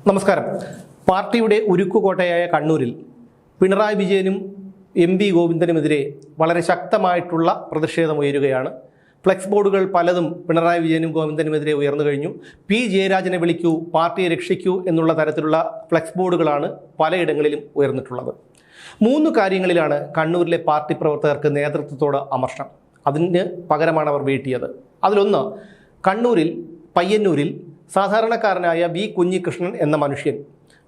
നമസ്കാരം. പാർട്ടിയുടെ ഉരുക്കുകോട്ടയായ കണ്ണൂരിൽ പിണറായി വിജയനും എം.വി. ഗോവിന്ദനുമെതിരെ വളരെ ശക്തമായിട്ടുള്ള പ്രതിഷേധമുയരുകയാണ്. ഫ്ലെക്സ് ബോർഡുകൾ പലതും പിണറായി വിജയനും ഗോവിന്ദനുമെതിരെ ഉയർന്നു കഴിഞ്ഞു. പി ജയരാജനെ വിളിക്കൂ, പാർട്ടിയെ രക്ഷിക്കൂ എന്നുള്ള തരത്തിലുള്ള ഫ്ലെക്സ് ബോർഡുകളാണ് പലയിടങ്ങളിലും ഉയർന്നിട്ടുള്ളത്. 3 കാര്യങ്ങളിലാണ് കണ്ണൂരിലെ പാർട്ടി പ്രവർത്തകർക്ക് നേതൃത്വത്തോട് അമർഷം. അതിന് പകരമാണ് അവർ വീട്ടിയത്. അതിലൊന്ന്, കണ്ണൂരിൽ പയ്യന്നൂരിൽ സാധാരണക്കാരനായ വി കുഞ്ഞികൃഷ്ണൻ എന്ന മനുഷ്യൻ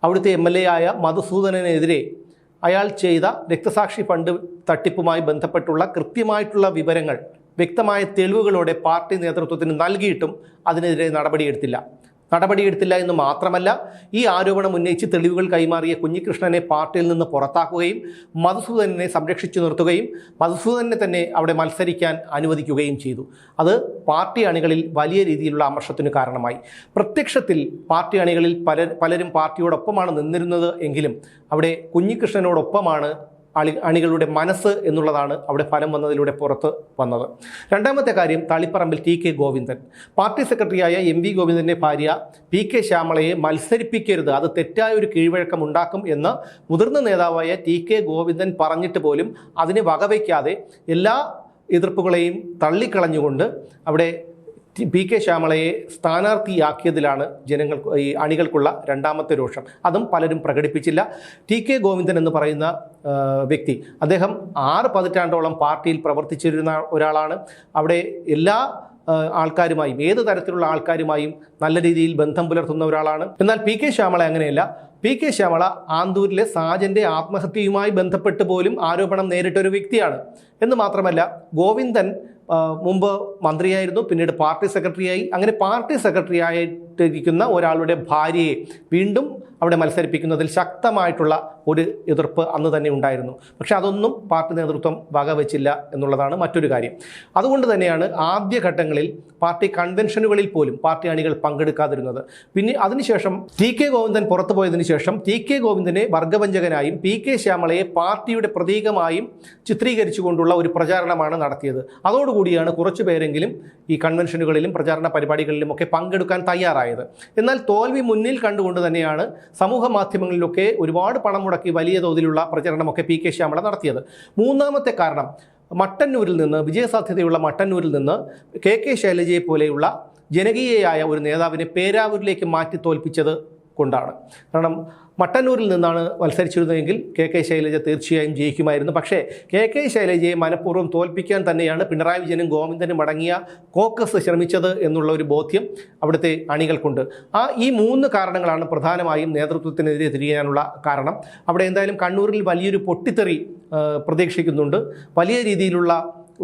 അവിടുത്തെ MLA ആയ മധുസൂദനനെതിരെ അയാൾ ചെയ്ത രക്തസാക്ഷി ഫണ്ട് തട്ടിപ്പുമായി ബന്ധപ്പെട്ടുള്ള കൃത്യമായിട്ടുള്ള വിവരങ്ങൾ വ്യക്തമായ തെളിവുകളോടെ പാർട്ടി നേതൃത്വത്തിന് നൽകിയിട്ടും അതിനെതിരെ നടപടിയെടുത്തില്ല എന്ന് മാത്രമല്ല, ഈ ആരോപണം ഉന്നയിച്ച് തെളിവുകൾ കൈമാറിയ കുഞ്ഞികൃഷ്ണനെ പാർട്ടിയിൽ നിന്ന് പുറത്താക്കുകയും മധുസൂദനെ സംരക്ഷിച്ചു നിർത്തുകയും മധുസൂദനെ തന്നെ അവിടെ മത്സരിക്കാൻ അനുവദിക്കുകയും ചെയ്തു. അത് പാർട്ടി അണികളിൽ വലിയ രീതിയിലുള്ള അമർഷത്തിന് കാരണമായി. പ്രത്യക്ഷത്തിൽ പാർട്ടി അണികളിൽ പലരും പാർട്ടിയോടൊപ്പമാണ് നിന്നിരുന്നത് എങ്കിലും അവിടെ കുഞ്ഞികൃഷ്ണനോടൊപ്പമാണ് അണികളുടെ മനസ്സ് എന്നുള്ളതാണ് അവിടെ ഫലം വന്നതിലൂടെ പുറത്ത് വന്നത്. രണ്ടാമത്തെ കാര്യം, തളിപ്പറമ്പിൽ ടി കെ ഗോവിന്ദൻ, പാർട്ടി സെക്രട്ടറിയായ എം.വി. ഗോവിന്ദൻ്റെ ഭാര്യ പി.കെ. ശ്യാമളയെ മത്സരിപ്പിക്കരുത്, അത് തെറ്റായ ഒരു കീഴ്വഴക്കം ഉണ്ടാക്കും എന്ന് മുതിർന്ന നേതാവായ ടി കെ ഗോവിന്ദൻ പറഞ്ഞിട്ട് പോലും അതിനെ വകവയ്ക്കാതെ എല്ലാ എതിർപ്പുകളെയും തള്ളിക്കളഞ്ഞുകൊണ്ട് അവിടെ പി.കെ. ശ്യാമളയെ സ്ഥാനാർത്ഥിയാക്കിയതിലാണ് ഈ അണികൾക്കുള്ള രണ്ടാമത്തെ രോഷം. അതും പലരും പ്രകടിപ്പിച്ചില്ല. ടി കെ ഗോവിന്ദൻ എന്ന് പറയുന്ന വ്യക്തി, അദ്ദേഹം 6 പതിറ്റാണ്ടോളം പാർട്ടിയിൽ പ്രവർത്തിച്ചിരുന്ന ഒരാളാണ്. അവിടെ എല്ലാ ആൾക്കാരുമായും, ഏത് തരത്തിലുള്ള ആൾക്കാരുമായും നല്ല രീതിയിൽ ബന്ധം പുലർത്തുന്ന ഒരാളാണ്. എന്നാൽ പി.കെ. ശ്യാമള അങ്ങനെയല്ല. പി.കെ. ശ്യാമള ആന്തൂരിലെ സാജന്റെ ആത്മഹത്യയുമായി ബന്ധപ്പെട്ട് പോലും ആരോപണം നേരിട്ടൊരു വ്യക്തിയാണ്. എന്ന് മാത്രമല്ല, ഗോവിന്ദൻ മുമ്പ് മന്ത്രിയായിരുന്നു, പിന്നീട് പാർട്ടി സെക്രട്ടറിയായി. അങ്ങനെ പാർട്ടി സെക്രട്ടറി ആയിട്ടിരിക്കുന്ന ഒരാളുടെ ഭാര്യയെ വീണ്ടും അവിടെ മത്സരിപ്പിക്കുന്നതിൽ ശക്തമായിട്ടുള്ള ഒരു എതിർപ്പ് അന്ന് തന്നെ ഉണ്ടായിരുന്നു. പക്ഷെ അതൊന്നും പാർട്ടി നേതൃത്വം വകവെച്ചില്ല എന്നുള്ളതാണ് മറ്റൊരു കാര്യം. അതുകൊണ്ട് തന്നെയാണ് ആദ്യഘട്ടങ്ങളിൽ പാർട്ടി കൺവെൻഷനുകളിൽ പോലും പാർട്ടി അണികൾ പങ്കെടുക്കാതിരുന്നത്. പിന്നെ അതിനുശേഷം ടി കെ ഗോവിന്ദൻ പുറത്തു പോയതിനു ശേഷം ടി കെ ഗോവിന്ദനെ വർഗവഞ്ചകനായും പി.കെ. ശ്യാമളയെ പാർട്ടിയുടെ പ്രതീകമായും ചിത്രീകരിച്ചുകൊണ്ടുള്ള ഒരു പ്രചാരണമാണ് നടത്തിയത്. അതോടുകൂടിയാണ് കുറച്ചു പേരെങ്കിലും ഈ കൺവെൻഷനുകളിലും പ്രചാരണ പരിപാടികളിലും ഒക്കെ പങ്കെടുക്കാൻ തയ്യാറായത്. എന്നാൽ തോൽവി മുന്നിൽ കണ്ടുകൊണ്ട് തന്നെയാണ് സമൂഹ മാധ്യമങ്ങളിലൊക്കെ ഒരുപാട് പണം മുടക്കി വലിയ തോതിലുള്ള പ്രചരണമൊക്കെ പി.കെ. ശ്യാമള നടത്തിയത്. മൂന്നാമത്തെ കാരണം, മട്ടന്നൂരിൽ നിന്ന്, വിജയസാധ്യതയുള്ള മട്ടന്നൂരിൽ നിന്ന് കെ ശൈലജയെ പോലെയുള്ള ജനകീയയായ ഒരു നേതാവിനെ പേരാവൂരിലേക്ക് മാറ്റി തോൽപ്പിച്ചത് കൊണ്ടാണ്. കാരണം മട്ടന്നൂരിൽ നിന്നാണ് മത്സരിച്ചിരുന്നതെങ്കിൽ കെ ശൈലജ തീർച്ചയായും ജയിക്കുമായിരുന്നു. പക്ഷേ കെ ശൈലജയെ മനഃപൂർവ്വം തോൽപ്പിക്കാൻ തന്നെയാണ് പിണറായി വിജയനും ഗോവിന്ദനും അടങ്ങിയ കോക്കസ് ശ്രമിച്ചത് എന്നുള്ള ഒരു ബോധ്യം അവിടുത്തെ അണികൾക്കുണ്ട്. ഈ 3 കാരണങ്ങളാണ് പ്രധാനമായും നേതൃത്വത്തിനെതിരെ തിരിയാനുള്ള കാരണം. അവിടെ എന്തായാലും കണ്ണൂരിൽ വലിയൊരു പൊട്ടിത്തെറി പ്രതീക്ഷിക്കുന്നുണ്ട്. വലിയ രീതിയിലുള്ള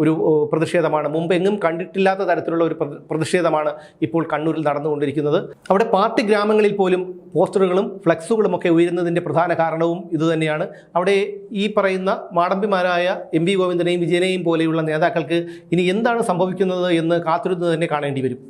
ഒരു പ്രതിഷേധമാണ്, മുമ്പെങ്ങും കണ്ടിട്ടില്ലാത്ത തരത്തിലുള്ള ഒരു പ്രതിഷേധമാണ് ഇപ്പോൾ കണ്ണൂരിൽ നടന്നുകൊണ്ടിരിക്കുന്നത്. അവിടെ പാർട്ടി ഗ്രാമങ്ങളിൽ പോലും പോസ്റ്ററുകളും ഫ്ലെക്സുകളും ഒക്കെ ഉയരുന്നതിൻ്റെ പ്രധാന കാരണവും ഇതുതന്നെയാണ്. അവിടെ ഈ പറയുന്ന മാടമ്പിമാരായ എം.വി. ഗോവിന്ദനെയും വിജയനെയും പോലെയുള്ള നേതാക്കൾക്ക് ഇനി എന്താണ് സംഭവിക്കുന്നത് എന്ന് കാത്തിരുന്ന് തന്നെ കാണേണ്ടി വരും.